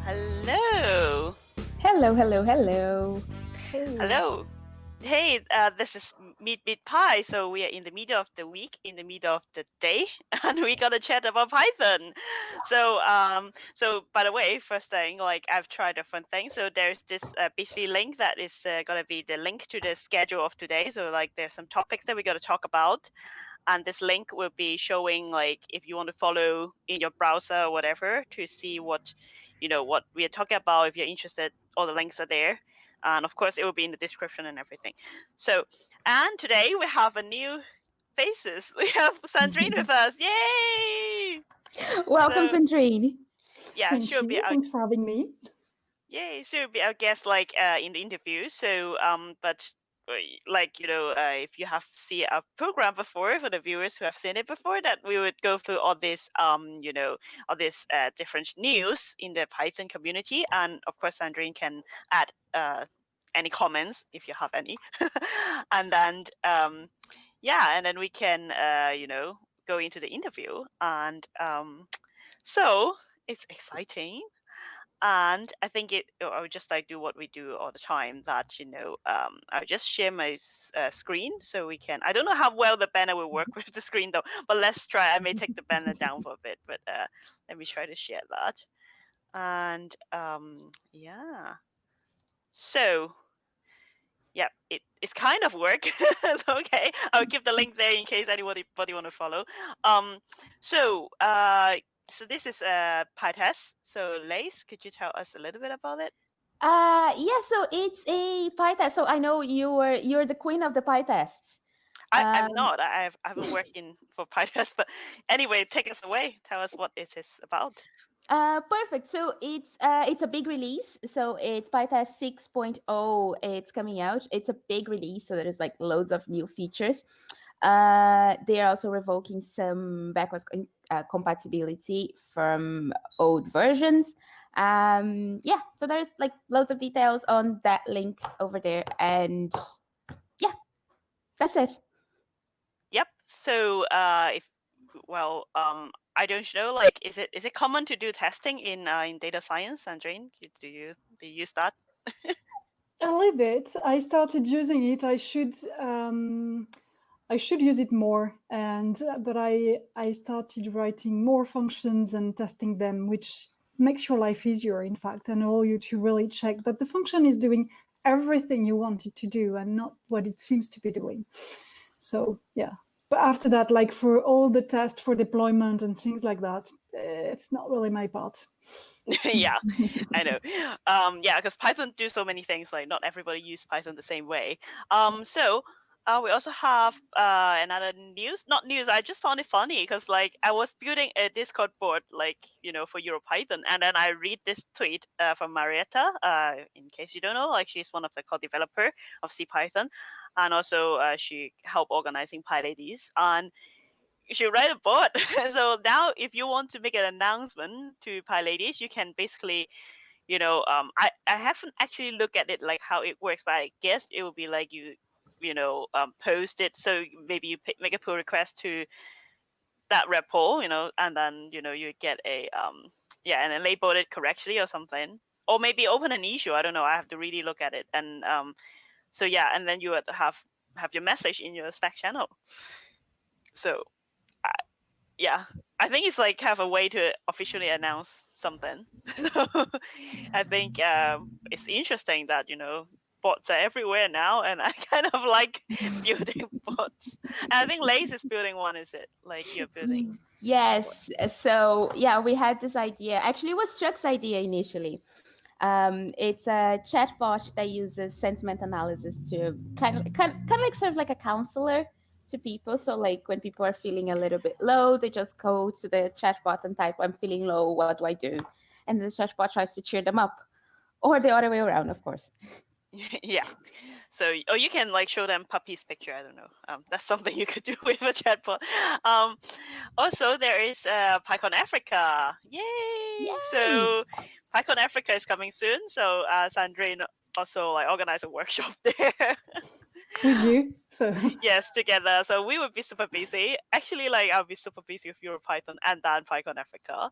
Hello. Hello, hello, hello. Hey. Hello. Hey, this is Meet Pie. So we are in the middle of the week, in the middle of the day, and we gotta chat about Python. So by the way, first thing, like I've tried different things. So there's this BC link that is gonna be the link to the schedule of today. So like there's some topics that we gotta talk about, and this link will be showing like if you want to follow in your browser or whatever to see what what we are talking about. If you're interested, all the links are there, and of course it will be in the description and everything. So, and today we have a new faces. We have Sandrine with us. Yay! Welcome, So Sandrine. yeah, Thank she'll be you. our Thanks for having me. she'll be our guest like in the interview. So but like if you have seen our program before, for the viewers who have seen it before, that we would go through all this all this different news in the Python community, and of course Sandrine can add any comments if you have any. And then and then we can go into the interview, and so it's exciting. And I think I would just like do what we do all the time, that I would just share my screen so we can. I don't know how well the banner will work with the screen though, but let's try. I may take the banner down for a bit, but let me try to share that. And yeah, so yeah, it's kind of work. So, okay, I'll give the link there in case anybody want to follow. So this is a PyTest. So Lace, could you tell us a little bit about it? Yeah, so it's a PyTest. So I know you're the queen of the PyTests. I'm not. I've been working for PyTest, but anyway, take us away. Tell us what it is about. Perfect. So it's a big release. So it's PyTest 6.0. It's coming out. It's a big release, so there's like loads of new features. They are also revoking some backwards compatibility from old versions. Yeah, so there's like loads of details on that link over there, and yeah, that's it. Yep. So I don't know. Like, is it common to do testing in data science, Sandrine? Do you use that? A little bit. I started using it. I should use it more, but I started writing more functions and testing them, which makes your life easier, in fact, and allow you to really check that the function is doing everything you want it to do and not what it seems to be doing. So yeah. But after that, like for all the tests for deployment and things like that, it's not really my part. Yeah, I know. Yeah, because Python do so many things. Like not everybody use Python the same way. We also have another news. Not news. I just found it funny because like I was building a Discord board, like for EuroPython, and then I read this tweet from Marietta. In case you don't know, like she's one of the co-developer of CPython, and also she helped organizing PyLadies, and you write a bot. So now if you want to make an announcement to PyLadies, you can basically, I haven't actually looked at it like how it works, but I guess it will be like you post it. So maybe you make a pull request to that repo, and then, you get a, and then label it correctly or something. Or maybe open an issue. I don't know. I have to really look at it. And so yeah, and then you would have your message in your Slack channel. So yeah, I think it's like have a way to officially announce something. So I think it's interesting that bots are everywhere now, and I kind of like building bots. And I think Lace is building one. Is it like you're building? Yes. So yeah, we had this idea. Actually, it was Chuck's idea initially. It's a chatbot that uses sentiment analysis to kind of like serves like a counselor to people. So like when people are feeling a little bit low, they just go to the chatbot and type, "I'm feeling low. What do I do?" And the chatbot tries to cheer them up, or the other way around, of course. Yeah. So, or you can like show them puppy's picture. I don't know. That's something you could do with a chatbot. Also, there is PyCon Africa. Yay! Yay! So, PyCon Africa is coming soon. So, Sandrine also like organize a workshop there. with you. So Yes, together. So we would be super busy. Actually, like I'll be super busy with EuroPython and then PyCon Africa.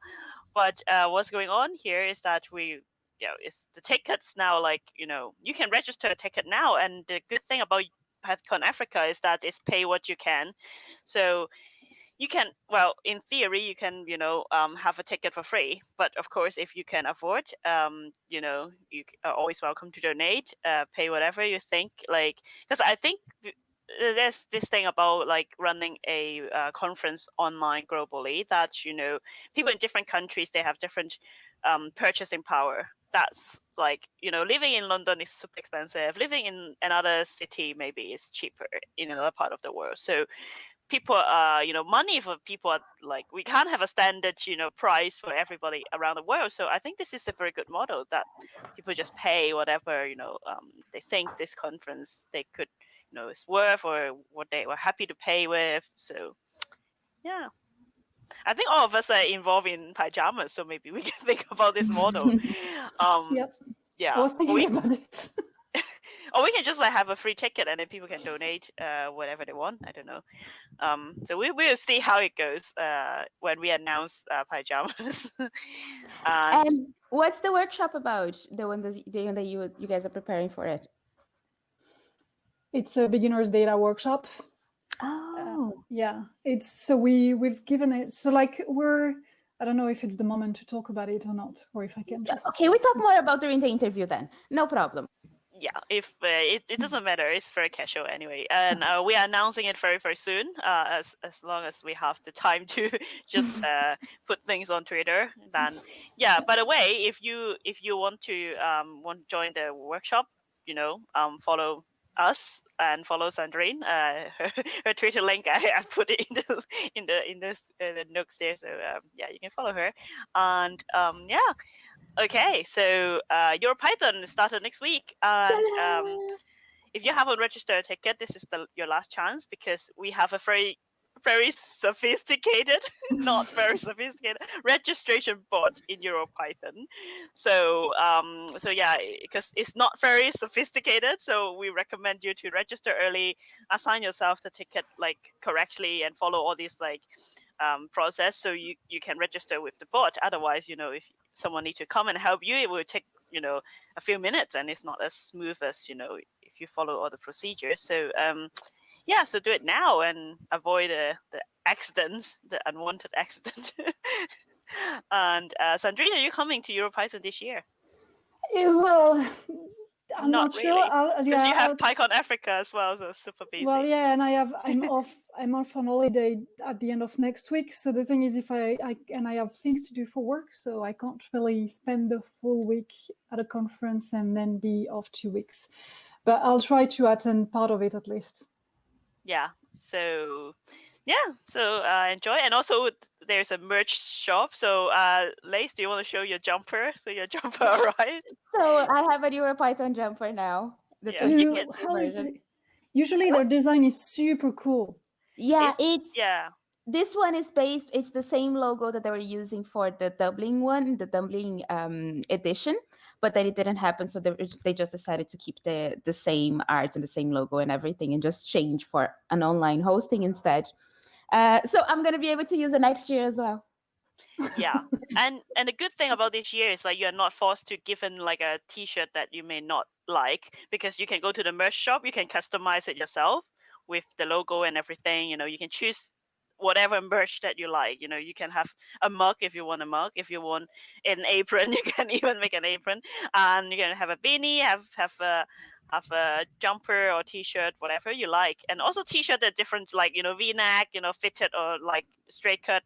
But what's going on here is that it's the tickets now. Like you can register a ticket now, and the good thing about PyCon Africa is that it's pay what you can. So you can, well, in theory, you can, have a ticket for free. But of course, if you can afford, you are always welcome to donate, pay whatever you think. Like, because I think there's this thing about like running a conference online globally that, people in different countries, they have different purchasing power. That's like, living in London is super expensive. Living in another city maybe is cheaper in another part of the world. So people money for people are like, we can't have a standard price for everybody around the world. So I think this is a very good model that people just pay whatever they think this conference they could is worth, or what they were happy to pay with. So yeah, I think all of us are involved in pajamas, so maybe we can think about this model. yep. Yeah, I was thinking about it. or we can just like have a free ticket and then people can donate whatever they want. I don't know. So we'll see how it goes when we announce pajamas. And what's the workshop about? The one that you guys are preparing for it? It's a beginner's data workshop. Oh, yeah. It's so we've given it. So like I don't know if it's the moment to talk about it or not, or if I can just. Okay, we talk more about during the interview then. No problem. Yeah, if it doesn't matter, it's very casual anyway, and we are announcing it very very soon. As long as we have the time to just put things on Twitter, then yeah. By the way, if you want to join the workshop, follow us and follow Sandrine. Her Twitter link I put it in the notes there. So yeah, you can follow her, and yeah. Okay, so EuroPython started next week, and if you haven't registered a ticket, this is your last chance, because we have a very, very sophisticated, not very sophisticated registration bot in EuroPython. So, so yeah, because it's not very sophisticated, so we recommend you to register early, assign yourself the ticket like correctly, and follow all these like process, so you can register with the bot. Otherwise, if someone needs to come and help you, it will take a few minutes, and it's not as smooth as if you follow all the procedures. So yeah, so do it now and avoid the accidents, the unwanted accident. And Sandrine, are you coming to EuroPython this year? Well, I'm not really, sure. because you have PyCon Africa as well, so super busy. Well, yeah, and I'm off on holiday at the end of next week. So the thing is, if I have things to do for work, so I can't really spend the full week at a conference and then be off 2 weeks. But I'll try to attend part of it at least. Yeah. So yeah, so enjoy. And also there's a merch shop. So Lace, do you want to show your jumper? So your jumper arrived. So I have a EuroPython jumper now. Usually their design is super cool. Yeah, yeah. This one is it's the same logo that they were using for the Dublin one, the Dublin edition, but then it didn't happen. So they just decided to keep the same art and the same logo and everything, and just change for an online hosting instead. So I'm going to be able to use it next year as well. Yeah. And the good thing about this year is like you're not forced to give in like a t-shirt that you may not like, because you can go to the merch shop, you can customize it yourself with the logo and everything. You can choose whatever merch that you like. You can have a mug if you want a mug. If you want an apron, you can even make an apron, and you can have a beanie, have a jumper or t-shirt, whatever you like. And also t-shirt are different, like v-neck, fitted or like straight cut.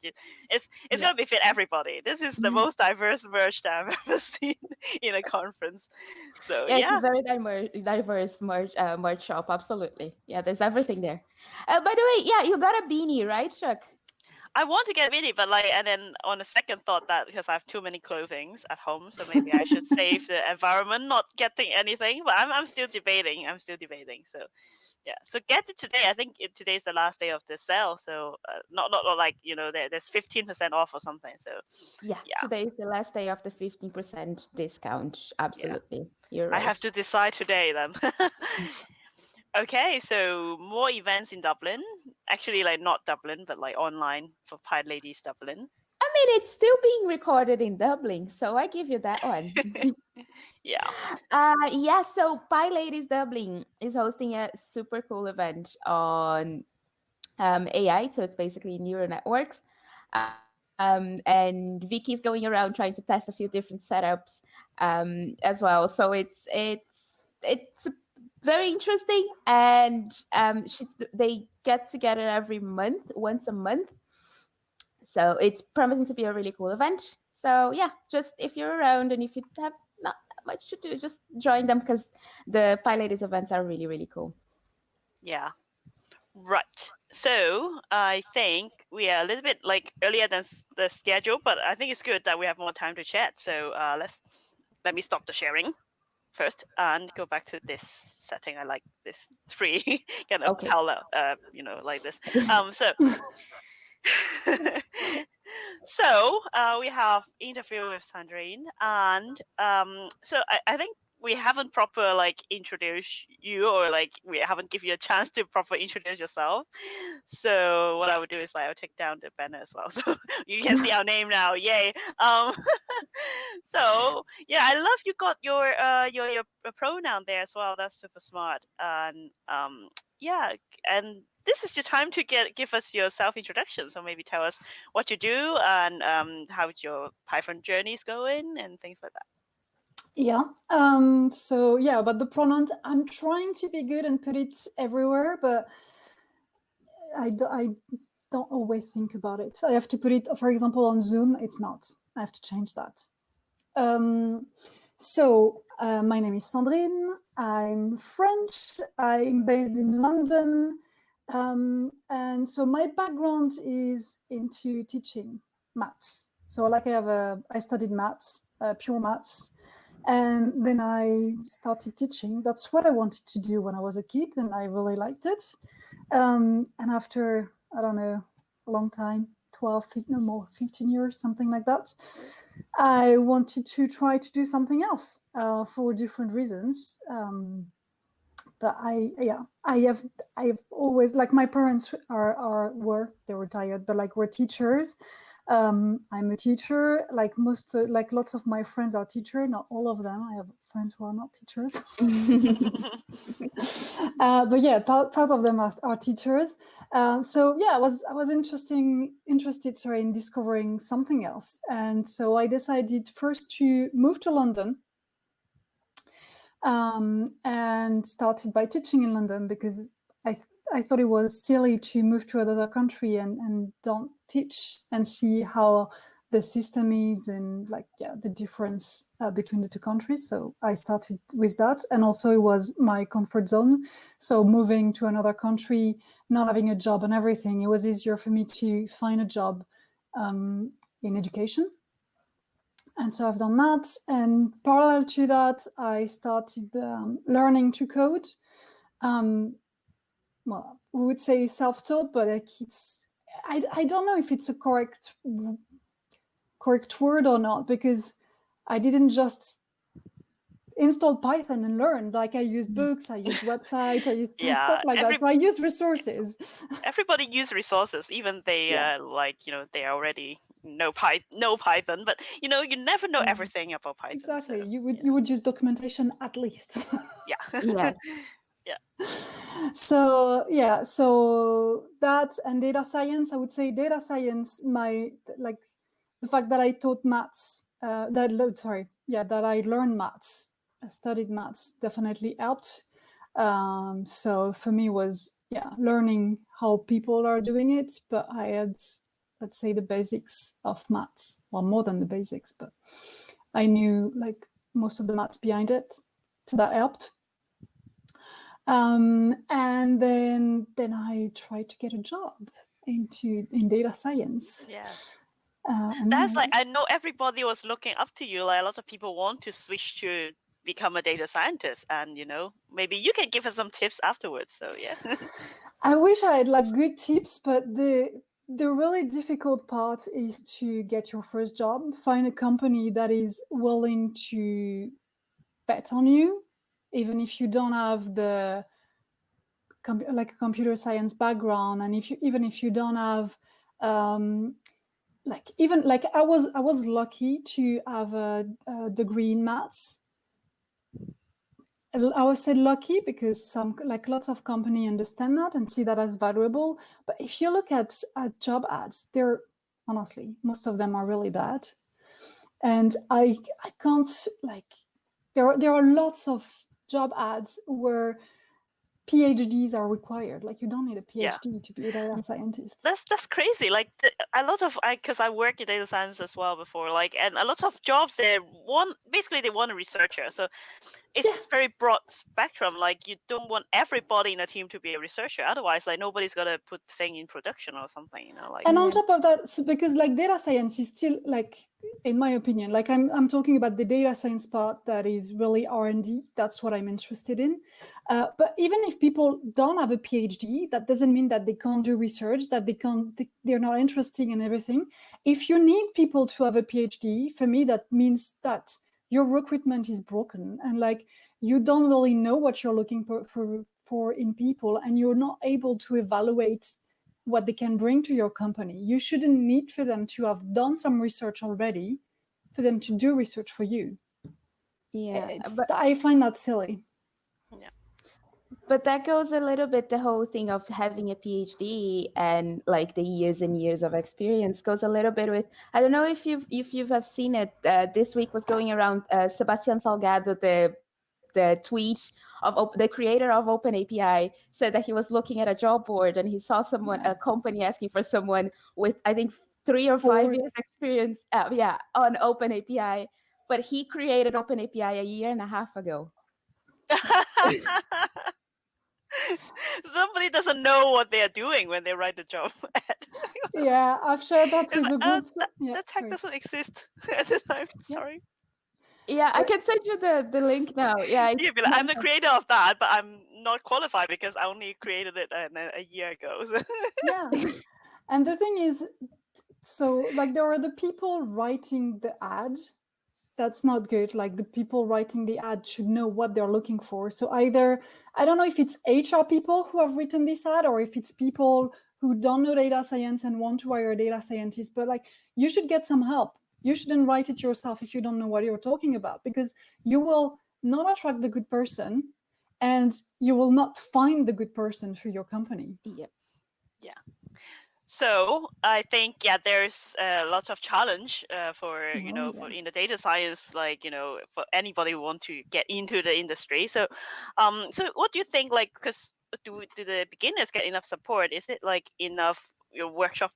It's gonna be fit everybody. This is the most diverse merch that I've ever seen in a conference. So yeah, it's a very diverse merch shop. Absolutely, yeah, there's everything there. By the way, yeah, you got a beanie, right, Chuck? I want to get a beanie, but and then on a second thought, that because I have too many clothings at home, so maybe I should save the environment, not getting anything. But I'm still debating. So yeah, so get it today. I think today's the last day of the sale, so not like there's 15% off or something. So yeah, today is the last day of the 15% discount. Absolutely, you're right. I have to decide today then. Okay, so more events in Dublin. Actually, like not Dublin, but like online for PyLadies Dublin. I mean, it's still being recorded in Dublin, so I give you that one. Yeah. Yeah, so PyLadies Dublin is hosting a super cool event on AI, so it's basically neural networks. And Vicky's going around trying to test a few different setups as well. So it's very interesting, and they get together every month, once a month. So it's promising to be a really cool event. So yeah, just if you're around and if you have not that much to do, just join them because the PyLadies events are really, really cool. Yeah. Right. So I think we are a little bit like earlier than the schedule, but I think it's good that we have more time to chat. So let me stop the sharing first and go back to this setting. I like this three kind of Okay. parallel, like this. So so we have interview with Sandrine, and so I think we haven't proper like introduced you, or like we haven't give you a chance to proper introduce yourself. So what I would do is like I'll take down the banner as well, so you can see our name now. Yay! So yeah, I love you got your pronoun there as well. That's super smart. And yeah, and this is your time to give us your self introduction. So maybe tell us what you do and how your Python journey is going and things like that. Yeah. So yeah, but the pronouns, I'm trying to be good and put it everywhere, but I don't always think about it. I have to put it, for example, on Zoom. It's not. I have to change that. So my name is Sandrine. I'm French. I'm based in London. And so my background is into teaching maths. So like I studied maths, pure maths. And then I started teaching. That's what I wanted to do when I was a kid, and I really liked it. And after, I don't know, a long time, 12, 15, no more, 15 years, something like that, I wanted to try to do something else for different reasons. But I have always, like, my parents were retired, but like were teachers. I'm a teacher. Like lots of my friends are teachers. Not all of them. I have friends who are not teachers. But yeah, part of them are teachers. So yeah, I was interested in discovering something else, and so I decided first to move to London. And started by teaching in London because I thought it was silly to move to another country and don't teach and see how the system is and the difference between the two countries. So I started with that, and also it was my comfort zone. So moving to another country, not having a job and everything, it was easier for me to find a job in education. And so I've done that. And parallel to that, I started learning to code. Well, we would say self-taught, but like I don't know if it's a correct word or not, because I didn't just install Python and learn. Like I used books, I used websites, I used stuff like that. So I used resources. Everybody use resources, even they they already know Python, but you never know everything about Python. Exactly. So, you would use documentation at least. Yeah. Yeah. So that and data science, I would say data science, the fact that I taught maths, that I learned maths, I studied maths, definitely helped. So for me was learning how people are doing it, but I had, let's say, the basics of maths, well, more than the basics, but I knew like most of the maths behind it, so that helped. And then I tried to get a job in data science. Yeah. And that's like, I know everybody was looking up to you. Like a lot of people want to switch to become a data scientist, and maybe you can give us some tips afterwards. So yeah. I wish I had like good tips, but the really difficult part is to get your first job, find a company that is willing to bet on you, even if you don't have the like a computer science background, and even if you don't have I was lucky to have a degree in maths. I would say lucky because lots of companies understand that and see that as valuable. But if you look at job ads, they're honestly, most of them are really bad. And I can't, like, there are lots of job ads where PhDs are required. Like, you don't need a PhD to be a data scientist. That's crazy. Like a lot of because I work in data science as well before. Like, and a lot of jobs they want a researcher. So it's very broad spectrum. Like, you don't want everybody in a team to be a researcher. Otherwise, like, nobody's gonna put the thing in production or something. You know, like. And on top of that, because like data science is still, like, in my opinion, like I'm talking about the data science part that is really R&D. That's what I'm interested in. But even if people don't have a PhD, that doesn't mean that they can't do research, that they're not interested in everything. If you need people to have a PhD, for me, that means that your recruitment is broken, and like you don't really know what you're looking for in people, and you're not able to evaluate what they can bring to your company. You shouldn't need for them to have done some research already for them to do research for you. Yeah, but I find that silly. Yeah. But that goes a little bit, the whole thing of having a PhD and like the years and years of experience goes a little bit with, I don't know if you have seen it, this week was going around, Sebastian Salgado, the tweet of the creator of OpenAPI, said that he was looking at a job board and he saw a company asking for someone with, I think, 3 or 5 years experience on OpenAPI, but he created OpenAPI a year and a half ago. Somebody doesn't know what they are doing when they write the job ad. Yeah, I've shared that with a group. That tag doesn't exist at the time. Sorry. Yeah, I can send you the link now. Yeah, you'd be like, I'm the creator of that, but I'm not qualified because I only created it a year ago. So. Yeah, and the thing is, so like there are the people writing the ad. That's not good. Like the people writing the ad should know what they're looking for. So either, I don't know if it's HR people who have written this ad or if it's people who don't know data science and want to hire a data scientist, but like you should get some help. You shouldn't write it yourself if you don't know what you're talking about, because you will not attract the good person and you will not find the good person for your company. Yep. Yeah. So I think there's lots of challenge for for in the data science, like for anybody who want to get into the industry. So so what do you think, like, because do the beginners get enough support? Is it like enough workshop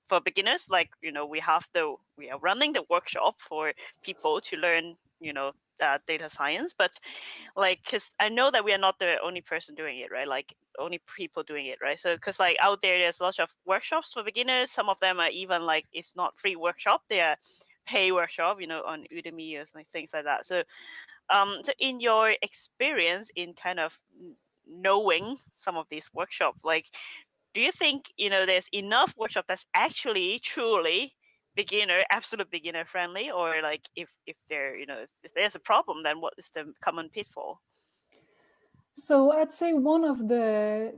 for beginners? Like we are running the workshop for people to learn data science, but like, because I know that we are not the only person doing it, right? Like only people doing it, right? So because like out there's lots of workshops for beginners. Some of them are even like it's not free workshop, they are pay workshop, on Udemy or things like that. So so in your experience in kind of knowing some of these workshops, like, do you think there's enough workshop that's actually truly absolute beginner friendly, or like if there if there's a problem, then what is the common pitfall? So I'd say one of the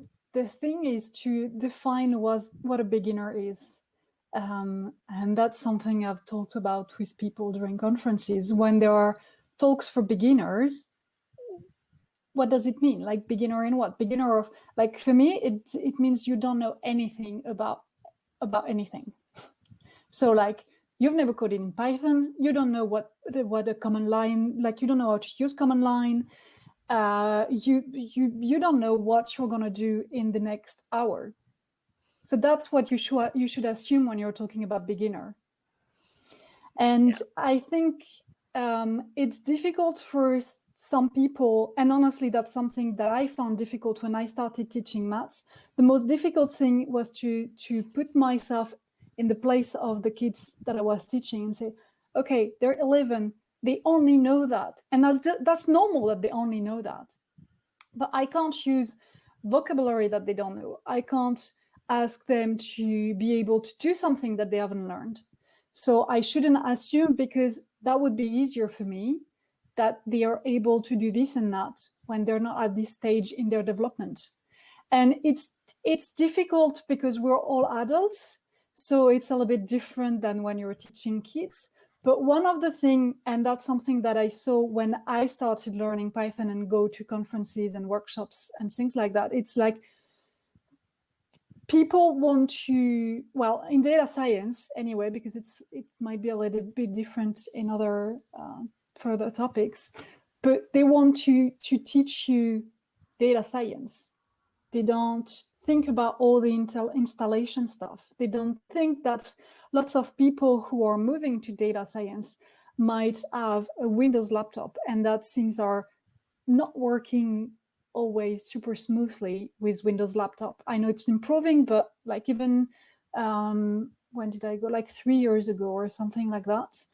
thing is to define what a beginner is. And that's something I've talked about with people during conferences. When there are talks for beginners, what does it mean? Like beginner in what? Beginner of, like, for me, it means you don't know anything about anything. So like you've never coded in Python, you don't know what a command line, like you don't know how to use command line. You don't know what you're gonna do in the next hour. So that's what you should assume when you're talking about beginner. And I think it's difficult for some people, and honestly, that's something that I found difficult when I started teaching maths. The most difficult thing was to put myself in the place of the kids that I was teaching and say, okay, they're 11. They only know that. And that's normal that they only know that. But I can't use vocabulary that they don't know. I can't ask them to be able to do something that they haven't learned. So I shouldn't assume, because that would be easier for me, that they are able to do this and that when they're not at this stage in their development. And it's difficult because we're all adults, so it's a little bit different than when you're teaching kids. But one of the things, and that's something that I saw when I started learning Python and go to conferences and workshops and things like that, it's like people want to, well, in data science anyway, because it might be a little bit different in other further topics, but they want to teach you data science. They don't think about all the installation stuff. They don't think that lots of people who are moving to data science might have a Windows laptop and that things are not working always super smoothly with Windows laptop. I know it's improving, but like even when did I go? Like 3 years ago or something like that.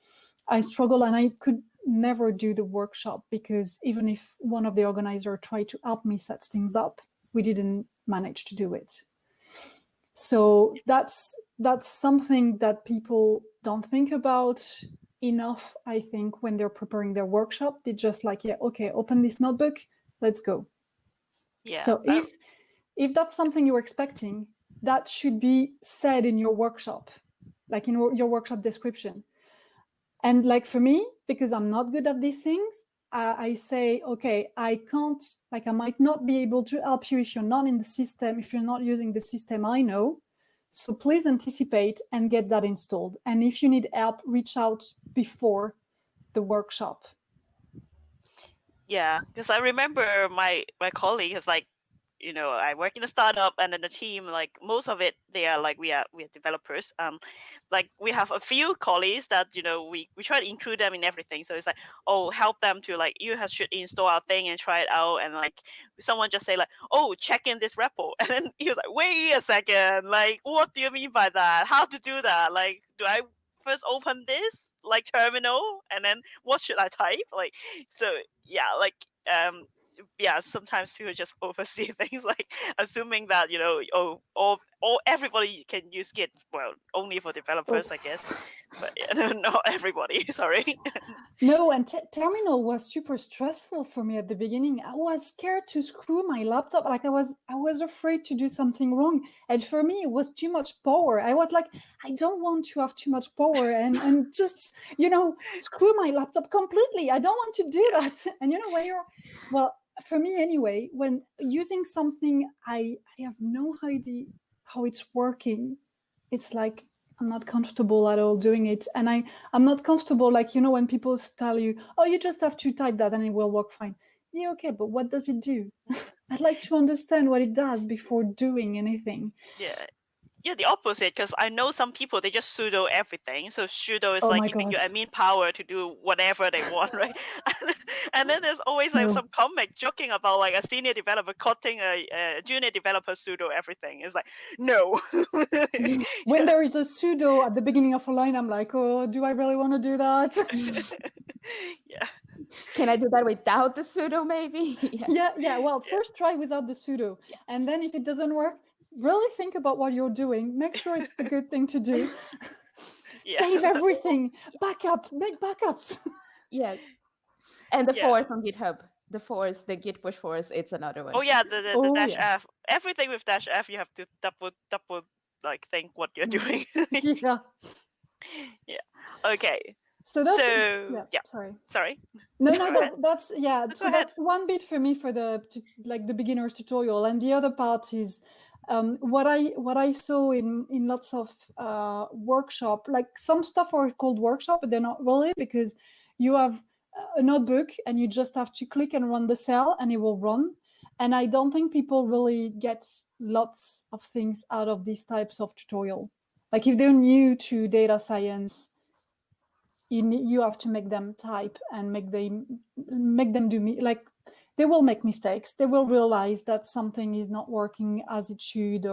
I struggled and I could never do the workshop because even if one of the organizers tried to help me set things up, we didn't manage to do it. So that's something that people don't think about enough, I think, when they're preparing their workshop. They just like, yeah, okay, open this notebook, let's go. Yeah. So if that's something you're expecting, that should be said in your workshop, like in your workshop description. And like for me, because I'm not good at these things, I say, okay, I can't, like I might not be able to help you if you're not in the system, if you're not using the system I know. So please anticipate and get that installed. And if you need help, reach out before the workshop. Yeah, because I remember my colleague is like, I work in a startup, and then the team, like most of it, they are like we are developers. Like we have a few colleagues that we try to include them in everything. So it's like, oh, help them to like should install our thing and try it out, and like someone just say like, oh, check in this repo, and then he was like, wait a second, like what do you mean by that? How to do that? Like, do I first open this like terminal, and then what should I type? Like, so yeah, like yeah, sometimes people just oversee things, like assuming that all everybody can use Git. Well, only for developers, I guess, but not everybody. Sorry. No, and terminal was super stressful for me at the beginning. I was scared to screw my laptop. Like I was afraid to do something wrong, and for me it was too much power. I was like, I don't want to have too much power and just screw my laptop completely. I don't want to do that. And when you're, well, for me anyway, when using something I have no idea how it's working, it's like I'm not comfortable at all doing it. And I'm not comfortable, like, when people tell you, oh, you just have to type that and it will work fine. Yeah, okay, but what does it do? I'd like to understand what it does before doing anything. Yeah, the opposite, because I know some people, they just sudo everything. So sudo is Oh like my giving you God. admin power to do whatever they want, right? And then there's always like some comic joking about like a senior developer cutting a junior developer sudo everything. It's like, no. When there is a sudo at the beginning of a line, I'm like, oh, do I really want to do that? Yeah. Can I do that without the sudo maybe? Yeah. Well, first try without the sudo. Yeah. And then if it doesn't work, really think about what you're doing. Make sure it's the good thing to do. Save everything. Backup. Make backups. Yes. And the force on GitHub. The git push force, it's another one. Oh yeah, the dash F. Everything with dash F, you have to double like think what you're doing. Yeah. Yeah. Okay. So that's yeah. Sorry. No, that's so that's one bit for me for the beginner's tutorial, and the other part is what I saw in lots of workshop. Like some stuff are called workshop, but they're not really, because you have a notebook and you just have to click and run the cell and it will run. And I don't think people really get lots of things out of these types of tutorial. Like if they're new to data science, you have to make them type and make them do like they will make mistakes. They will realize that something is not working as it should,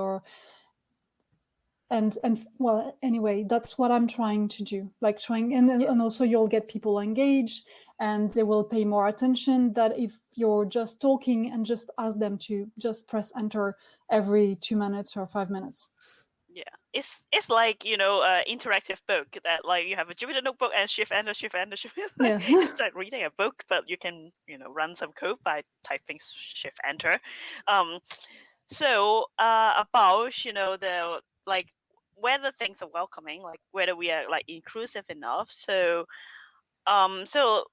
and well, anyway, that's what I'm trying to do. Like and also you'll get people engaged and they will pay more attention that if you're just talking and just ask them to just press enter every 2 minutes or 5 minutes. Yeah, it's like interactive book that like you have a Jupyter notebook and shift enter. Yeah. It's like reading a book, but you can run some code by typing shift enter. So about, you know, the like whether things are welcoming, like whether we are like inclusive enough. So so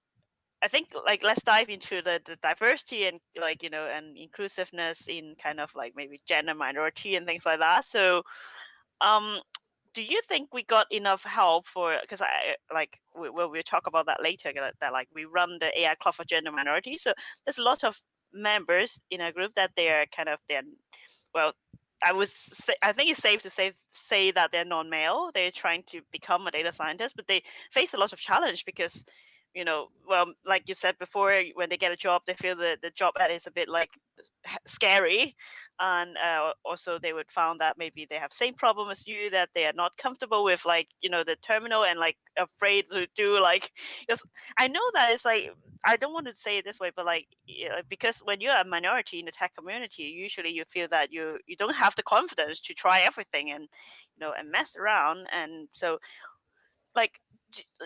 I think like let's dive into the diversity and like, you know, and inclusiveness in kind of like maybe gender minority and things like that. So um do you think we got enough help for, because I like we'll talk about that later, that like we run the AI club for gender minority, so there's a lot of members in our group that they're well, I think it's safe to say that they're non-male. They're trying to become a data scientist, but they face a lot of challenge because, you know, well, like you said before, when they get a job, they feel the job ad is a bit like scary, and also they would found that maybe they have same problem as you, that they are not comfortable with like, you know, the terminal, and like afraid to do like, because I know that it's like, I don't want to say it this way, but like, because when you're a minority in the tech community, usually you feel that you don't have the confidence to try everything and, you know, and mess around. And so like,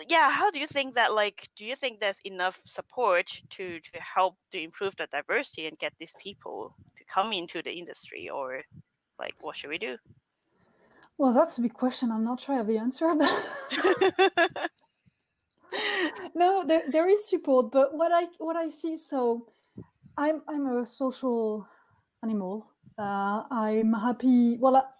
yeah, how do you think that, like, do you think there's enough support to help to improve the diversity and get these people to come into the industry, or like what should we do? Well, that's a big question. I'm not sure I have the answer. But no, there is support, but what I see, so I'm a social animal. I'm happy. Well,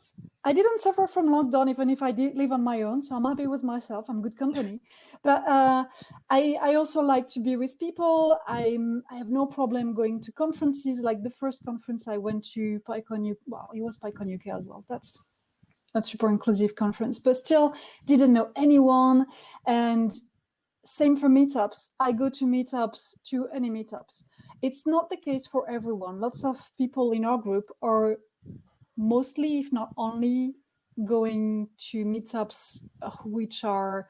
I didn't suffer from lockdown, even if I did live on my own. So I'm happy with myself. I'm good company. But I also like to be with people. I have no problem going to conferences. Like the first conference I went to, PyCon UK. Well, it was PyCon UK as well. That's a super inclusive conference, but still didn't know anyone. And same for meetups. I go to meetups, to any meetups. It's not the case for everyone. Lots of people in our group are mostly, if not only, going to meetups which are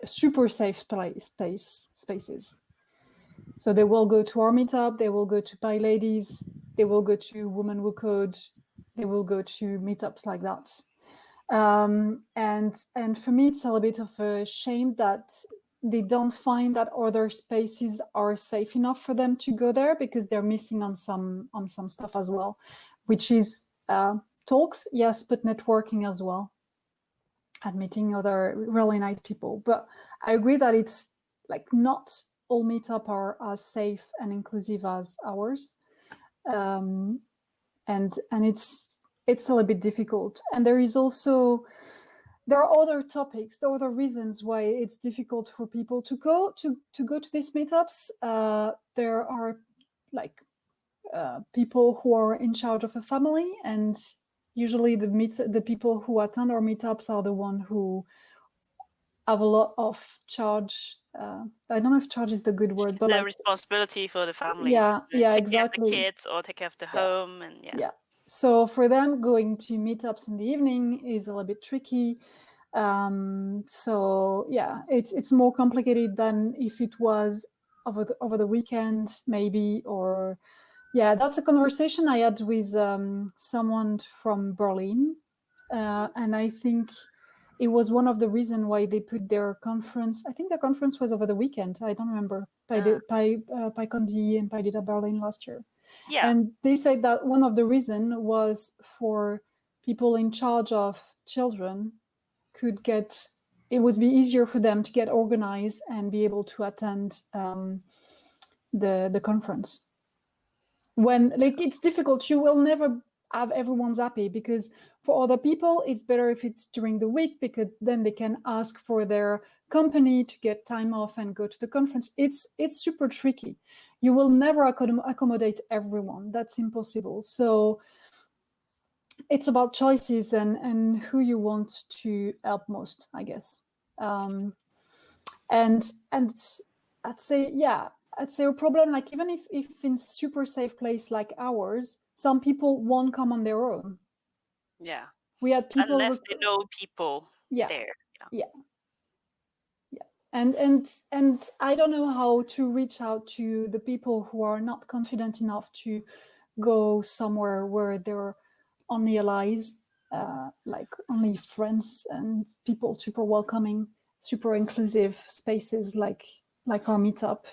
super safe spaces. So they will go to our meetup, they will go to PyLadies, they will go to Women Who Code, they will go to meetups like that. And for me, it's a little bit of a shame that they don't find that other spaces are safe enough for them to go there, because they're missing on some stuff as well, which is talks, yes, but networking as well, and meeting other really nice people. But I agree that it's like not all meetup are as safe and inclusive as ours, and it's a little bit difficult. And there are other topics, there are other reasons why it's difficult for people to go to these meetups. There are like people who are in charge of a family, and usually the people who attend our meetups are the ones who have a lot of charge. I don't know if charge is the good word, but The like responsibility for the families, yeah, take care of the exactly. kids or take care of the home, and yeah. So for them, going to meetups in the evening is a little bit tricky. So yeah, it's more complicated than if it was over the weekend, maybe. Or yeah, that's a conversation I had with someone from Berlin, and I think it was one of the reasons why they put their conference. I think the conference was over the weekend. I don't remember. PyCon DE and PyData Berlin last year. Yeah. And they said that one of the reasons was for people in charge of children it would be easier for them to get organized and be able to attend the conference. When like it's difficult, you will never have everyone's happy, because for other people it's better if it's during the week, because then they can ask for their company to get time off and go to the conference. It's super tricky. You will never accommodate everyone. That's impossible. So it's about choices and who you want to help most, I guess. And I'd say a problem, like even if in super safe place like ours, some people won't come on their own. Yeah. We had people unless they know people there. Yeah. And I don't know how to reach out to the people who are not confident enough to go somewhere where there are only allies, like only friends and people super welcoming, super inclusive spaces like our meetup.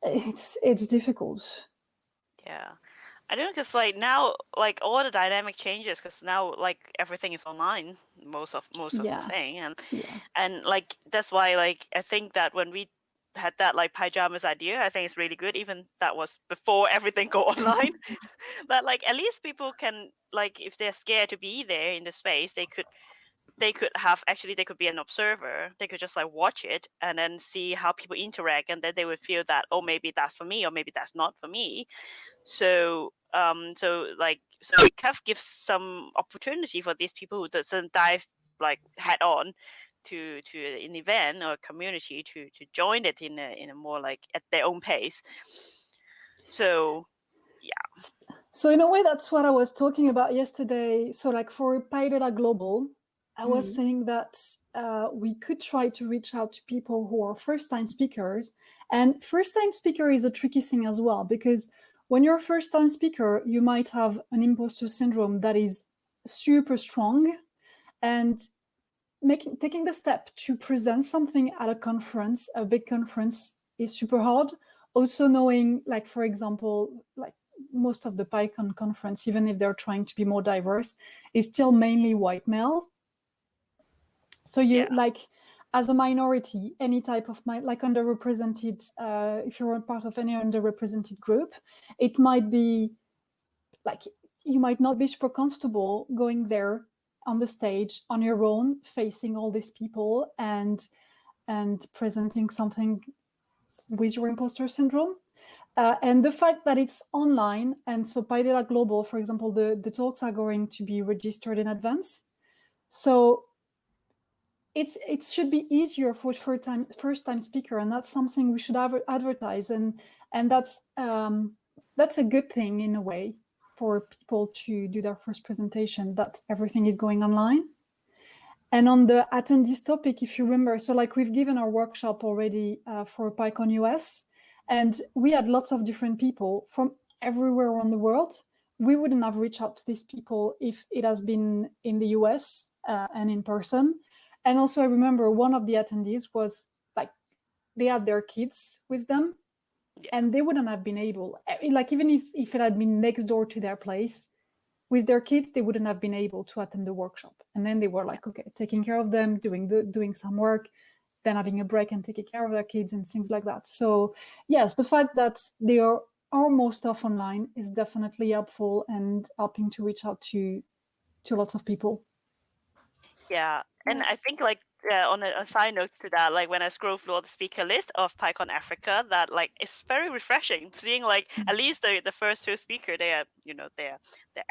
It's difficult. Yeah. I don't know, because like now, like all the dynamic changes, because now like everything is online, most of the thing, and like that's why like I think that when we had that like pajamas idea, I think it's really good. Even that was before everything go online, but like at least people can, like, if they're scared to be there in the space, they could have, actually they could be an observer. They could just like watch it and then see how people interact, and then they would feel that, oh, maybe that's for me or maybe that's not for me. So so it kind of gives some opportunity for these people who doesn't dive like head on to an event or a community to join it in a more like at their own pace. So yeah. So in a way, that's what I was talking about yesterday. So like for PyData Global, I was saying that we could try to reach out to people who are first-time speakers. And first-time speaker is a tricky thing as well, because when you're a first-time speaker, you might have an imposter syndrome that is super strong, and taking the step to present something at a conference, a big conference, is super hard. Also knowing, like, for example, like most of the PyCon conference, even if they're trying to be more diverse, is still mainly white male. So you like, as a minority, any type of like underrepresented, if you're a part of any underrepresented group, it might be like you might not be super comfortable going there on the stage on your own, facing all these people and presenting something with your imposter syndrome. And the fact that it's online, and so PyData Global, for example, the talks are going to be registered in advance. So it should be easier for first-time speaker, and that's something we should advertise, and that's a good thing in a way for people to do their first presentation, that everything is going online. And on the attendees topic, if you remember, so like we've given our workshop already for PyCon US, and we had lots of different people from everywhere around the world. We wouldn't have reached out to these people if it has been in the US and in person. And also I remember one of the attendees was like, they had their kids with them, and they wouldn't have been able, like even if it had been next door to their place, with their kids, they wouldn't have been able to attend the workshop. And then they were like, okay, taking care of them, doing some work, then having a break and taking care of their kids and things like that. So yes, the fact that they are more stuff online is definitely helpful and helping to reach out to lots of people. Yeah, and I think like on a side note to that, like when I scroll through all the speaker list of PyCon Africa, that like it's very refreshing seeing like at least the first two speakers, they are, you know, they're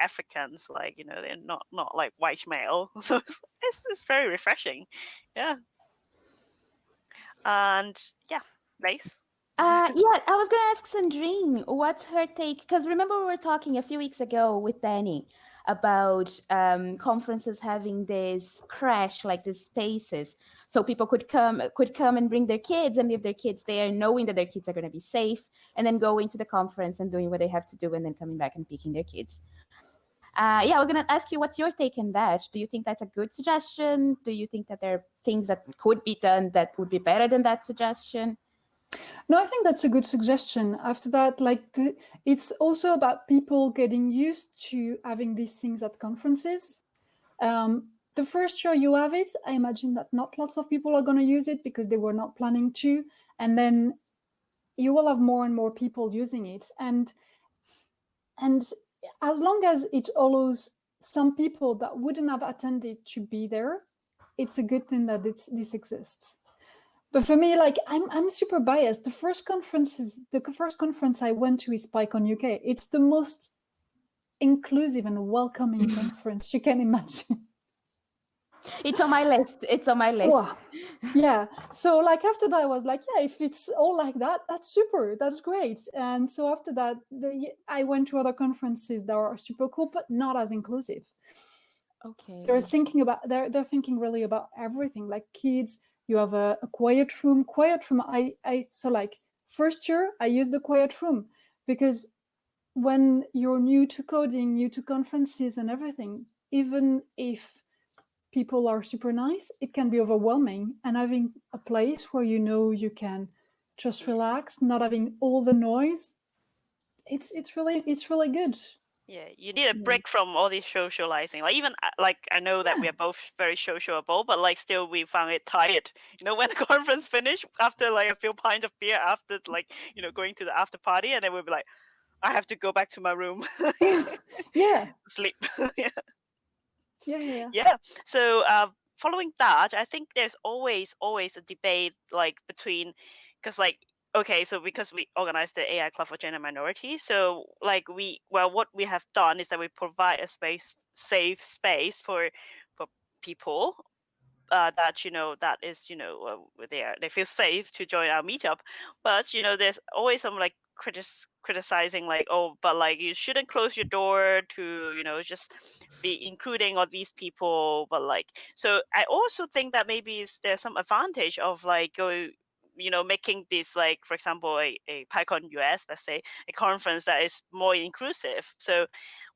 Africans, like, you know, they're not like white male, so it's very refreshing. Yeah. And yeah, nice. Yeah, I was gonna ask Sandrine, what's her take? Because remember we were talking a few weeks ago with Danny about conferences having this crash, like these spaces, so people could come and bring their kids and leave their kids there, knowing that their kids are going to be safe, and then going to the conference and doing what they have to do, and then coming back and picking their kids. Yeah, I was going to ask you, what's your take on that? Do you think that's a good suggestion? Do you think that there are things that could be done that would be better than that suggestion? No, I think that's a good suggestion. After that, like it's also about people getting used to having these things at conferences. The first year you have it, I imagine that not lots of people are going to use it because they were not planning to. And then you will have more and more people using it. And as long as it allows some people that wouldn't have attended to be there, it's a good thing that this exists. But for me, like I'm super biased. The first conference I went to is PyCon UK. It's the most inclusive and welcoming conference you can imagine. It's on my list. It's on my list. Wow. Yeah. So like after that, I was like, yeah, if it's all like that, that's super. That's great. And so after that, I went to other conferences that are super cool, but not as inclusive. Okay. They're thinking really about everything, like kids. You have a quiet room. So like first year, I used the quiet room because when you're new to coding, new to conferences and everything, even if people are super nice, it can be overwhelming. And having a place where you know you can just relax, not having all the noise, it's really good. Yeah, you need a break from all this socializing. Like even like I know that we are both very sociable, but like still we found it tired. You know, when the conference finished after like a few pints of beer after like going to the after party, and then we'll be like, I have to go back to my room, Yeah. sleep. Yeah. Yeah. So following that, I think there's always a debate like between, because like okay, so because we organized the AI Club for Gender Minorities, so like what we have done is that we provide a safe space for people that that is they feel safe to join our meetup, but there's always some like criticizing like, oh, but like you shouldn't close your door to just be including all these people. But like, so I also think that maybe there's some advantage of like making this, like for example a PyCon US, let's say, a conference that is more inclusive. So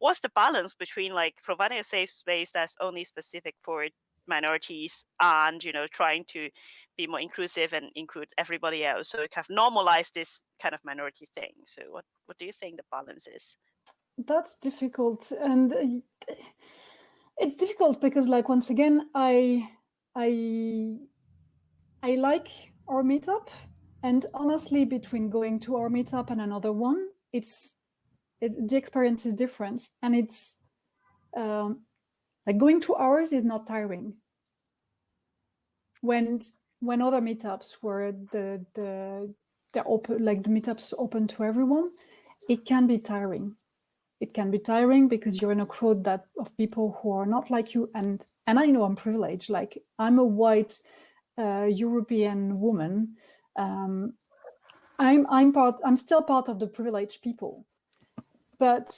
what's the balance between like providing a safe space that's only specific for minorities and trying to be more inclusive and include everybody else, so it kind of normalize this kind of minority thing? So what do you think the balance is? That's difficult, and it's difficult because like once again I like our meetup, and honestly between going to our meetup and another one, the experience is different, and it's like going to ours is not tiring. When other meetups were they're open, like the meetups open to everyone, it can be tiring. It can be tiring because you're in a crowd of people who are not like you, and I know I'm privileged. Like I'm a white European woman. I'm still part of the privileged people, but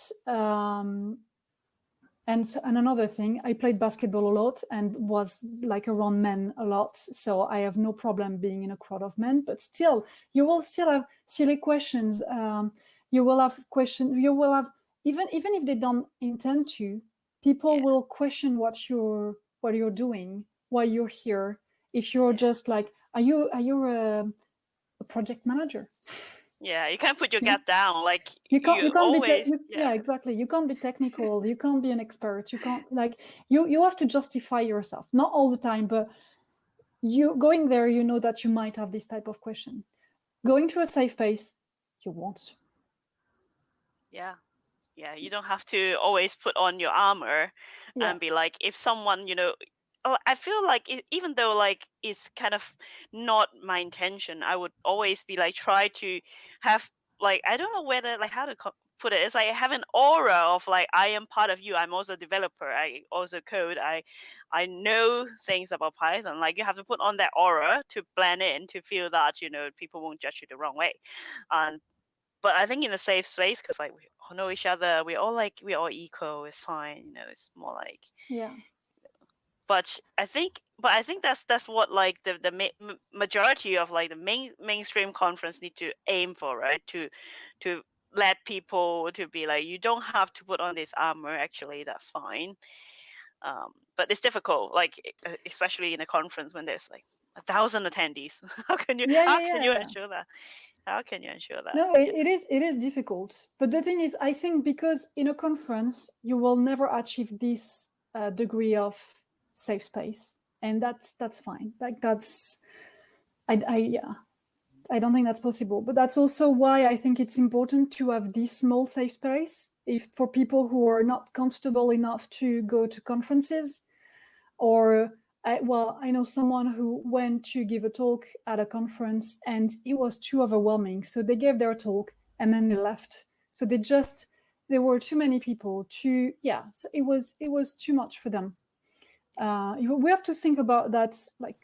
and another thing, I played basketball a lot and was like around men a lot, so I have no problem being in a crowd of men. But still, you will still have silly questions. You will have questions. You will have, even if they don't intend to, people will question what you're doing, why you're here. If you're just like, are you a project manager? Yeah, you can't put your gut down. Like you can't always, yeah, exactly. You can't be technical. You can't be an expert. You can't, like, you have to justify yourself. Not all the time, but you going there, you know that you might have this type of question. Going to a safe space, you won't. Yeah, you don't have to always put on your armor and be like, if someone I feel like even though like it's kind of not my intention, I would always be like try to have, like, I don't know whether like how to put it. It's like have an aura of like, I am part of you. I'm also a developer. I also code. I know things about Python. Like you have to put on that aura to blend in, to feel that people won't judge you the wrong way. And but I think in a safe space, because like we all know each other, we're all equal. It's fine. It's more like, But I think that's what like the majority of like the mainstream conference need to aim for, right? To let people to be like, you don't have to put on this armor. Actually, that's fine. But it's difficult, like especially in a conference when there's like 1,000 attendees. How can you ensure that? How can you ensure that? No, it is difficult. But the thing is, I think because in a conference you will never achieve this degree of safe space, and that's fine. Like I don't think that's possible. But that's also why I think it's important to have this small safe space if for people who are not comfortable enough to go to conferences, or I know someone who went to give a talk at a conference and it was too overwhelming. So they gave their talk and then they left. So there were too many people. So it was too much for them. We have to think about that. Like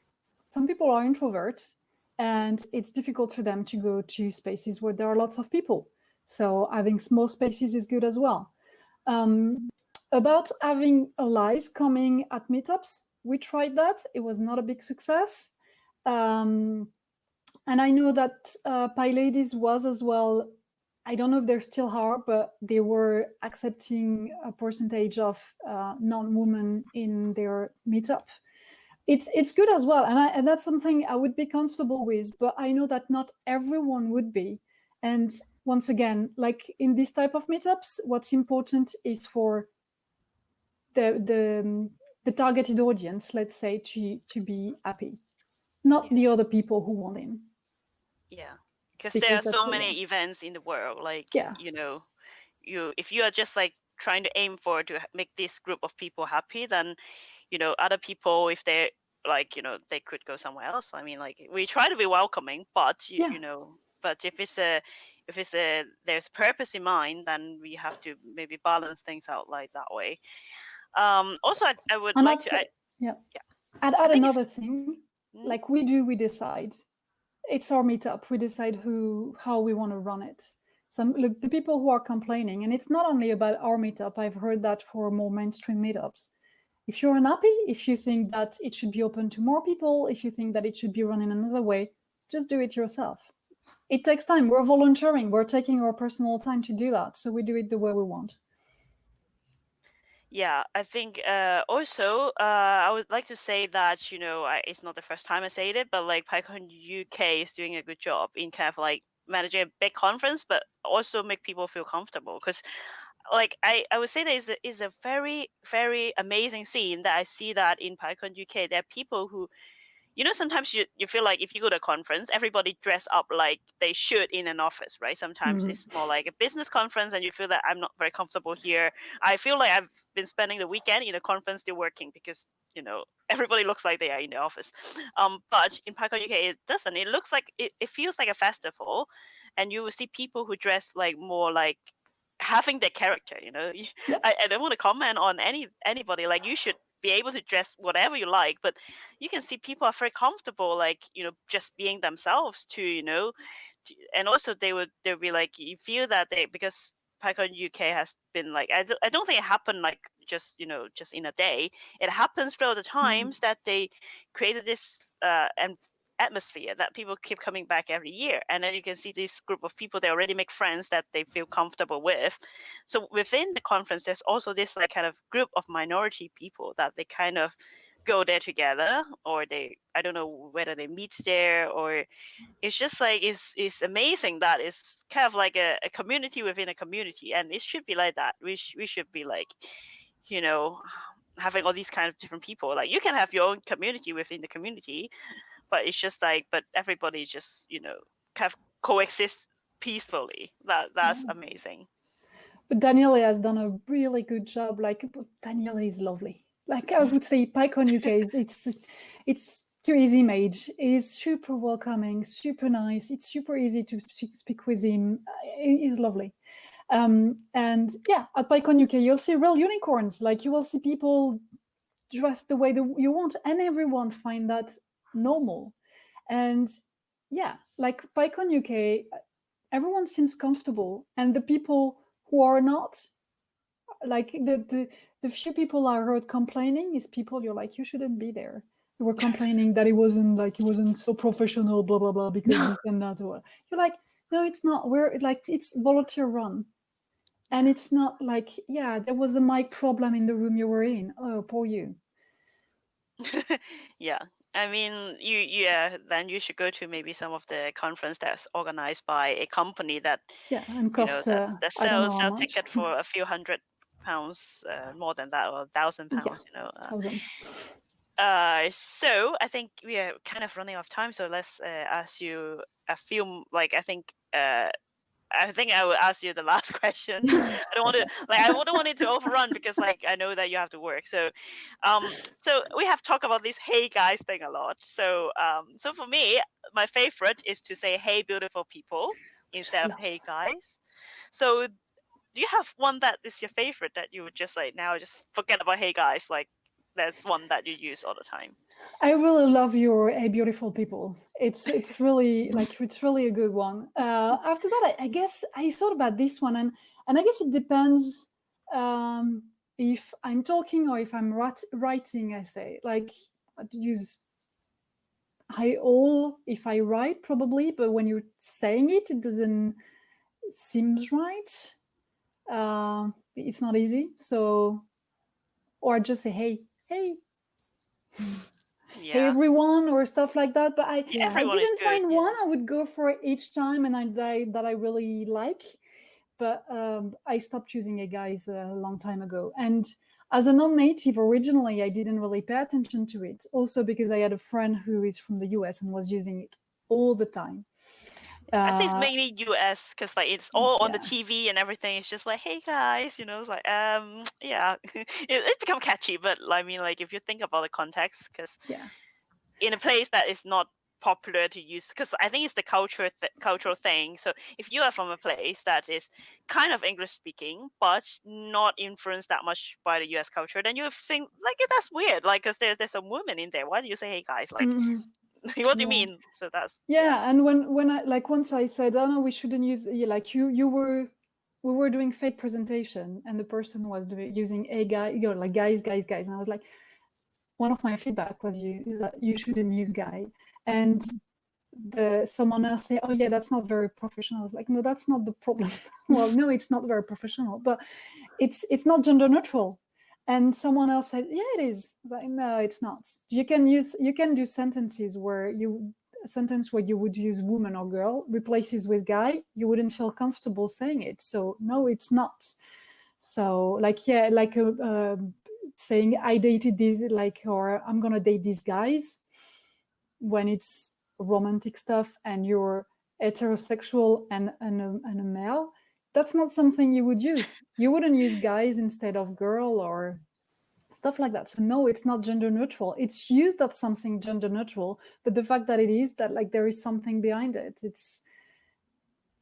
some people are introverts, and it's difficult for them to go to spaces where there are lots of people. So having small spaces is good as well. About having allies coming at meetups, we tried that. It was not a big success. And I know that PyLadies was as well. I don't know if they still are, but they were accepting a percentage of non-women in their meetup. It's good as well, and that's something I would be comfortable with. But I know that not everyone would be, and once again, like in this type of meetups, what's important is for the targeted audience, let's say, to be happy, not the other people who want in. Yeah, because there are Because so that's many events in the world. Like, Yeah. you know, if you are just like trying to aim for to make this group of people happy, then other people, if they like, they could go somewhere else. I mean, like, we try to be welcoming, but Yeah. but if it's there's purpose in mind, then we have to maybe balance things out like that way. Also, I would And like to add I think another thing, Mhm. like we decide. It's our meetup. We decide how we want to run it. Look, the people who are complaining, and it's not only about our meetup. I've heard that for more mainstream meetups. If you're unhappy, if you think that it should be open to more people, if you think that it should be run in another way, just do it yourself. It takes time. We're volunteering. We're taking our personal time to do that. So we do it the way we want. Yeah, I think also I would like to say that it's not the first time I say it, but like PyCon UK is doing a good job in kind of like managing a big conference, but also make people feel comfortable. Because like I would say there is a very very amazing scene that I see that in PyCon UK. There are people who sometimes you feel like if you go to a conference, everybody dress up like they should in an office, right? Sometimes it's more like a business conference and you feel that I'm not very comfortable here. I feel like I've been spending the weekend in a conference still working because, everybody looks like they are in the office. But in PyCon UK, it doesn't. It looks like, it feels like a festival, and you will see people who dress like more like having their character, Yeah. I don't want to comment on anybody. Like, you should be able to dress whatever you like, but you can see people are very comfortable, like, just being themselves too, and also they'll be like, you feel that because PyCon UK has been like, I don't think it happened like just just in a day. It happens throughout the times that they created this and atmosphere that people keep coming back every year, and then you can see this group of people, they already make friends that they feel comfortable with. So within the conference, there's also this like kind of group of minority people that they kind of go there together, or I don't know whether they meet there, or it's just like it's amazing that it's kind of like a community within a community, and it should be like that. We should be like, having all these kind of different people. Like, you can have your own community within the community, but it's just like, but everybody just kind of coexist peacefully. That's amazing. But Daniele has done a really good job. Like, Daniele is lovely. Like, I would say PyCon UK, it's to his image. He's super welcoming, super nice. It's super easy to speak with him. He's lovely. And yeah, at PyCon UK, you'll see real unicorns. Like, you will see people dressed the way that you want, and everyone find that normal. And yeah, like PyCon UK, everyone seems comfortable, and the people who are not, like the few people I heard complaining is people you're like, you shouldn't be there. They were complaining that it wasn't so professional, blah blah blah, because this and that. You're like, no, it's not. We're like, it's volunteer run, and it's not like, yeah, there was a mic problem in the room you were in. Oh, poor you. Yeah, I mean, then you should go to maybe some of the conference that's organized by a company that and cost that I don't know sell how much. ticket for a few £100, more than that, or £1,000. So I think we are kind of running out of time, so let's ask you a few, like, I think I will ask you the last question. I don't want to, like, I wouldn't want it to overrun, because like I know that you have to work. So so we have talked about this "hey guys" thing a lot. So so for me, my favorite is to say "hey beautiful people" instead of "hey guys." So do you have one that is your favorite that you would just like now just forget about "hey guys"? Like, there's one that you use all the time. I really love your "hey beautiful people." It's really like, it's really a good one. After that, I guess I thought about this one, and I guess it depends if I'm talking or if I'm writing. I say, like, I'd use "hi all" if I write, probably, but when you're saying it, it doesn't seems right. It's not easy. So, or I just say hey. hey Yeah. everyone or stuff like that. But I Everyone is didn't good. find Yeah. one I would go for each time and that I really like. But I stopped using a guys a long time ago. And as a non-native, originally I didn't really pay attention to it. Also because I had a friend who is from the US and was using it all the time. I think it's mainly US because like it's all on the Yeah. TV and everything. It's just like, hey guys, it's like yeah, it's become catchy. But I mean, like if you think about the context, because Yeah. in a place that is not popular to use, because I think it's the cultural thing. So if you are from a place that is kind of English speaking but not influenced that much by the US culture, then you think like that's weird. Like because there's some women in there. Why do you say hey guys? Like Mhm. what do you Yeah. mean? So that's Yeah, and when I like once I said, oh no, we shouldn't use like we were doing fake presentation and the person was using a guy, like guys, and I was like, one of my feedback was is that you shouldn't use guy, and someone else say, oh yeah, that's not very professional. I was like, no, that's not the problem. Well, no, it's not very professional, but it's not gender neutral. And someone else said, yeah, it is. I was like, no, it's not. You can do sentences where a sentence where you would use woman or girl replaces with guy, you wouldn't feel comfortable saying it. So no, it's not. So like, yeah, like saying I dated these, like, or I'm gonna date these guys when it's romantic stuff and you're heterosexual and a male, that's not something you would use. You wouldn't use guys instead of girl or stuff like that. So no, it's not gender neutral. It's used as something gender neutral, but the fact that it is, that like there is something behind it, it's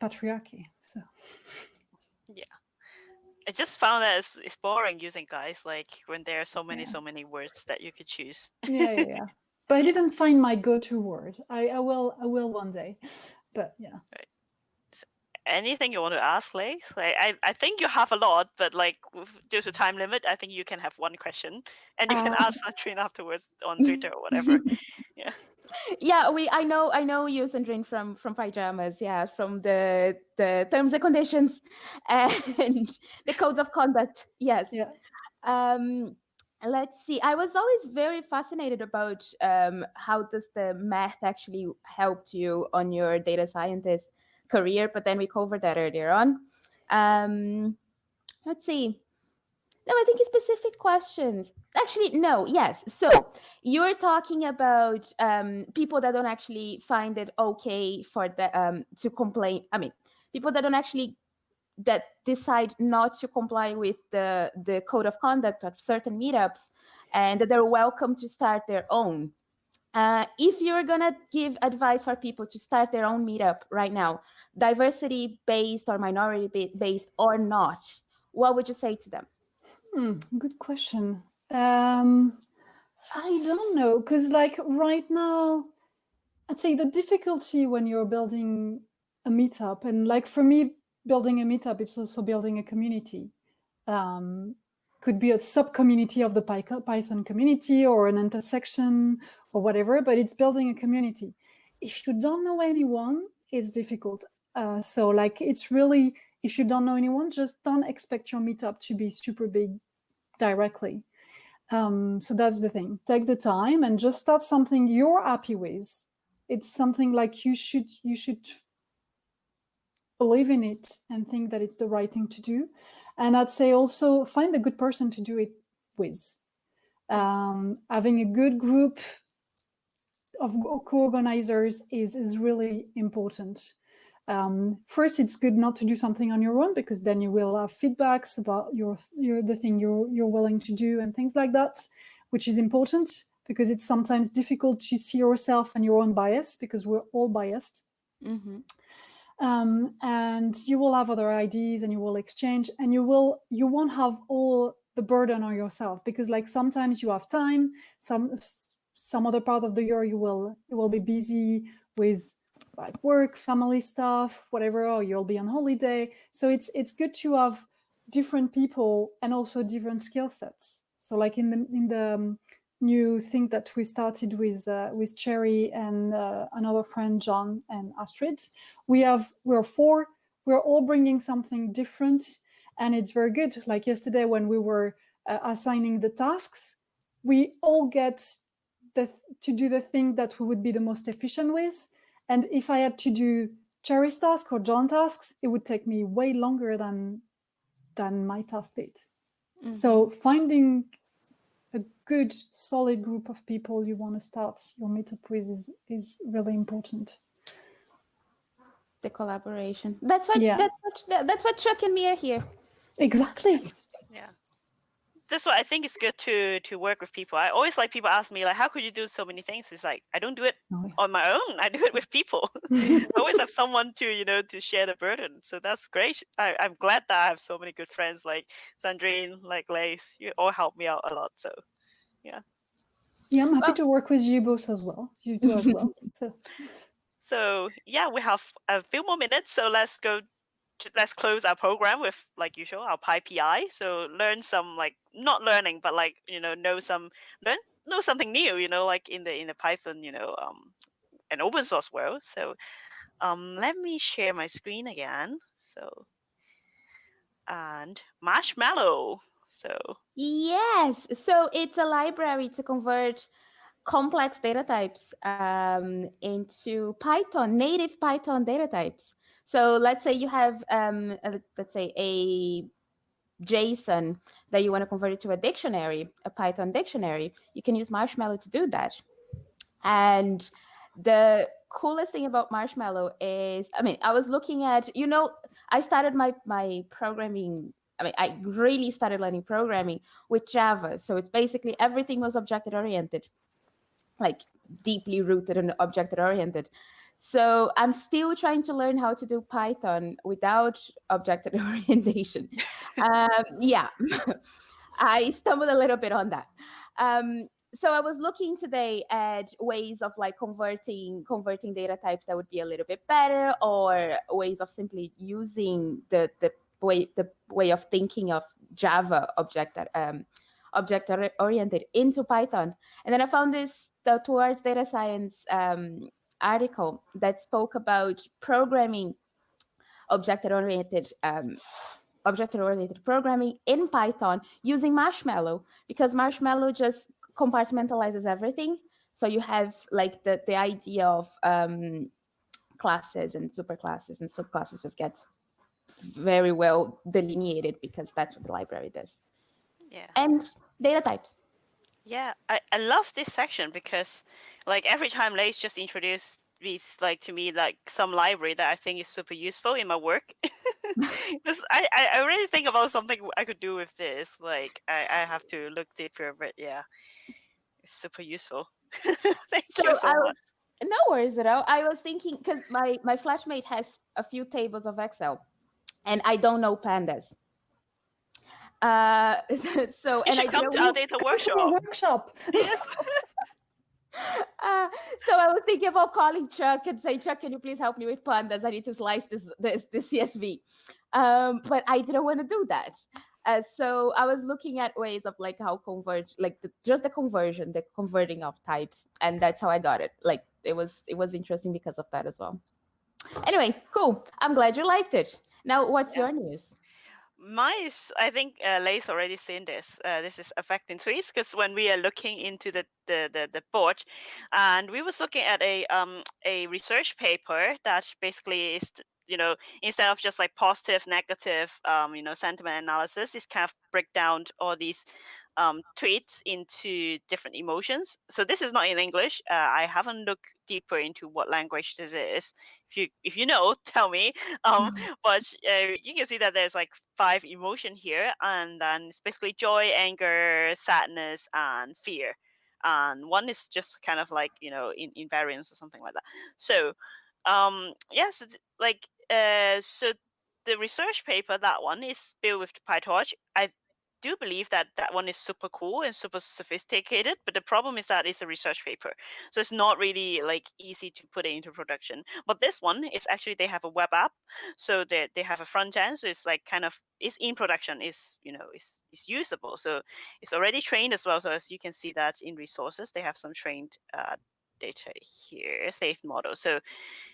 patriarchy. So yeah. I just found that it's boring using guys like when there are so many words that you could choose. yeah. But I Yeah. didn't find my go-to word. I will one day. But yeah. Right. So, anything you want to ask, Lace? Like I think you have a lot, but like due to time limit, I think you can have one question, and you can ask Sandrine afterwards on Twitter or whatever. Yeah. Yeah, I know you, Sandrine, from Pyjamas, yeah, from the terms and conditions and the codes of conduct. Yes. Yeah. Let's see. I was always very fascinated about how does the math actually helped you on your data scientist career, but then we covered that earlier on. Let's see. No, I think it's specific questions. Actually, no, yes. So you're talking about people that don't actually find it okay for the to complain. I mean, people that don't actually that decide not to comply with the code of conduct of certain meetups, and that they're welcome to start their own. If you're gonna give advice for people to start their own meetup right now, diversity based or minority based or not, what would you say to them? Good question. I don't know, because like right now, I'd say the difficulty when you're building a meetup, and like for me, building a meetup, it's also building a community. Could be a sub-community of the Python community or an intersection or whatever, but it's building a community. If you don't know anyone, it's difficult. So like it's really, if you don't know anyone, just don't expect your meetup to be super big directly. So that's the thing. Take the time and just start something you're happy with. It's something like you should believe in it and think that it's the right thing to do. And I'd say also find a good person to do it with. Having a good group of co-organizers is really important. First, it's good not to do something on your own, because then you will have feedbacks about the thing you're willing to do and things like that, which is important because it's sometimes difficult to see yourself and your own bias, because we're all biased. Mm-hmm. And you will have other ideas and you will exchange, and you won't have all the burden on yourself, because like sometimes you have time, some other part of the year you will be busy with like work, family stuff, whatever, or you'll be on holiday. So it's good to have different people and also different skill sets. So like in the new thing that we started with Cherry and another friend, John and Astrid, we're four, we're all bringing something different, and it's very good. Like yesterday when we were assigning the tasks, we all get to do the thing that we would be the most efficient with. And if I had to do Cherry's task or John tasks, it would take me way longer than my task did. So finding a good, solid group of people you want to start your meetup with is really important. The collaboration. That's what Chuck and me are here. Exactly. Yeah. That's what I think is good to work with people. I always like people ask me like, how could you do so many things? It's like, I don't do it on my own. I do it with people. I always have someone to share the burden. So that's great. I'm glad that I have so many good friends like Sandrine, like Lace. You all help me out a lot. So yeah. Yeah, I'm happy to work with you both as well. You do as well. So yeah, we have a few more minutes. So let's close our program with, like usual, our PyPI. So learn some, like, not learning, but like, know something new, like in the Python, an open source world. So let me share my screen again. So, and Marshmallow. So yes, so it's a library to convert complex data types into Python, native Python data types. So let's say you have, let's say a JSON that you want to convert it to a dictionary, a Python dictionary. You can use Marshmallow to do that. And the coolest thing about Marshmallow is, I was looking at, I started my programming. I really started learning programming with Java. So it's basically everything was object-oriented, like deeply rooted and object-oriented. So I'm still trying to learn how to do Python without object orientation. Yeah, I stumbled a little bit on that. So I was looking today at ways of like converting data types that would be a little bit better, or ways of simply using the way of thinking of Java object oriented into Python. And then I found this Towards Data Science article that spoke about programming object-oriented programming in Python using Marshmallow, because Marshmallow just compartmentalizes everything. So you have like the idea of classes and superclasses and subclasses just gets very well delineated, because that's what the library does. yeah. And data types. Yeah, I love this section because, like, every time Lace just introduced these, like, to me, like, some library that I think is super useful in my work. Because I really think about something I could do with this. Like, I have to look deeper, but yeah, it's super useful. Thank you so much. No worries at all. I was thinking, because my flatmate has a few tables of Excel, and I don't know pandas. So You should come to our data workshop. Yes. So I was thinking about calling Chuck and saying, Chuck, can you please help me with pandas? I need to slice this CSV. But I didn't want to do that. So I was looking at ways of like how convert, like the converting of types, and that's how I got it. Like it was interesting because of that as well. Anyway, cool. I'm glad you liked it. Now, what's your news? Mine is, I think Lace already seen this. This is affecting tweets, because when we are looking into the board, and we was looking at a research paper that basically is, instead of just like positive, negative, sentiment analysis, is kind of break down all these tweets into different emotions. So this is not in English. I haven't looked deeper into what language this is. If you know, tell me. But you can see that there's like 5 emotion here, and then it's basically joy, anger, sadness, and fear. And one is just kind of like, in variance or something like that. So so so the research paper, that one is built with PyTorch. I do believe that one is super cool and super sophisticated, but the problem is that it's a research paper, so it's not really like easy to put it into production. But this one is actually, they have a web app, so they have a front end, so it's like kind of, it's in production, is is usable, so it's already trained as well. So as you can see that in resources, they have some trained data here, saved model. So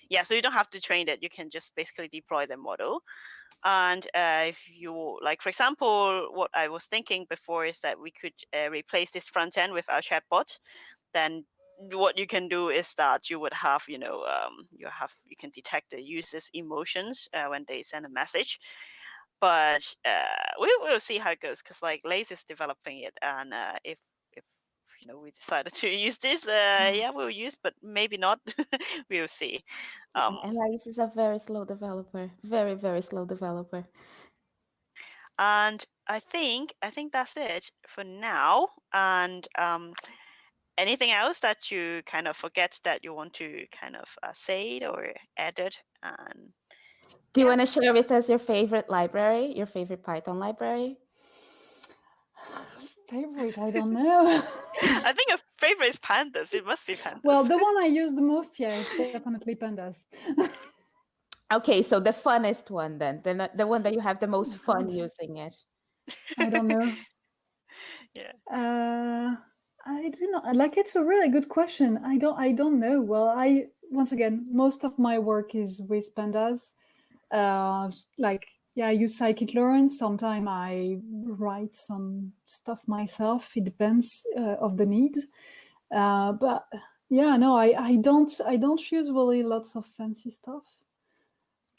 yeah, so you don't have to train it, you can just basically deploy the model. And if you, like, for example, what I was thinking before is that we could replace this front end with our chatbot. then what you can do is that you would have, you can detect the user's emotions when they send a message. But we'll see how it goes, because like Lace is developing it, and if we decided to use this, yeah, we'll use, but maybe not. We'll see. And Lace is a very slow developer, very, very slow developer. And I think that's it for now. And anything else that you kind of forget that you want to kind of say it or edit? And do you want to share with us your favorite library, your favorite Python library? Favorite? I don't know. I think a favorite is pandas. It must be pandas. Well, the one I use the most, yeah, it's definitely pandas. Okay, so the funnest one then, the one that you have the most fun using it. I don't know. Yeah. I don't know. Like, it's a really good question. I don't know. Well, once again, most of my work is with pandas. Like, yeah, I use scikit-learn. Sometimes I write some stuff myself. It depends of the need. But yeah, no, I don't use really lots of fancy stuff.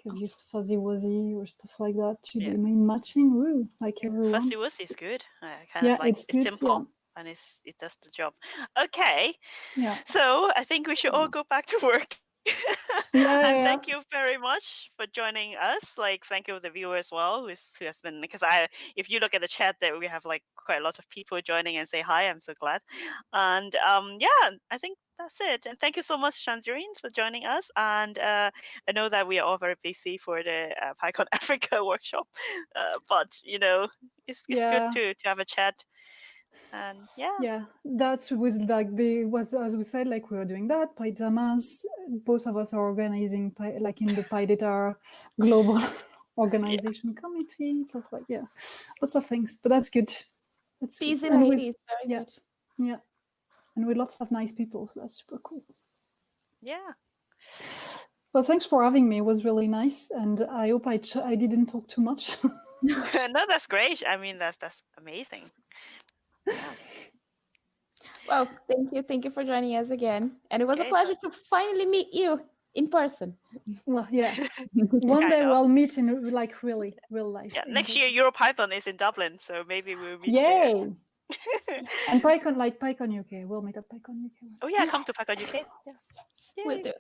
I've used Fuzzy Wuzzy or stuff like that to do main matching. Woo, like everyone. Fuzzy Wuzzy is good. Kind of like it's it's good, simple and it does the job. Okay. Yeah. So I think we should all go back to work. And thank you very much for joining us. Like, thank you to the viewer as well, who has been, because if you look at the chat there, we have like quite a lot of people joining and say hi. I'm so glad. And yeah, I think that's it. And thank you so much, Sandrine, for joining us. And I know that we are all very busy for the PyCon Africa workshop, but it's good to have a chat. And yeah, that's with like as we said, like we were doing that pyjamas. Both of us are organizing like in the PyData global organization committee, plus like lots of things. But that's good. That's busy ladies, very good. Yeah, and with lots of nice people, so that's super cool. Yeah. Well, thanks for having me. It was really nice, and I hope I didn't talk too much. No, that's great. I mean, that's amazing. Yeah. Well, thank you for joining us again, and it was a pleasure to finally meet you in person. Well, yeah, one day we'll meet in like really real life. Yeah, next year EuroPython is in Dublin, so maybe we'll meet there. Yay! And PyCon UK, we'll meet at PyCon UK. Oh yeah, come to PyCon UK. Yeah, we'll do.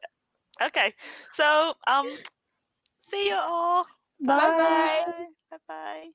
Okay, so see you all. Bye. Bye bye.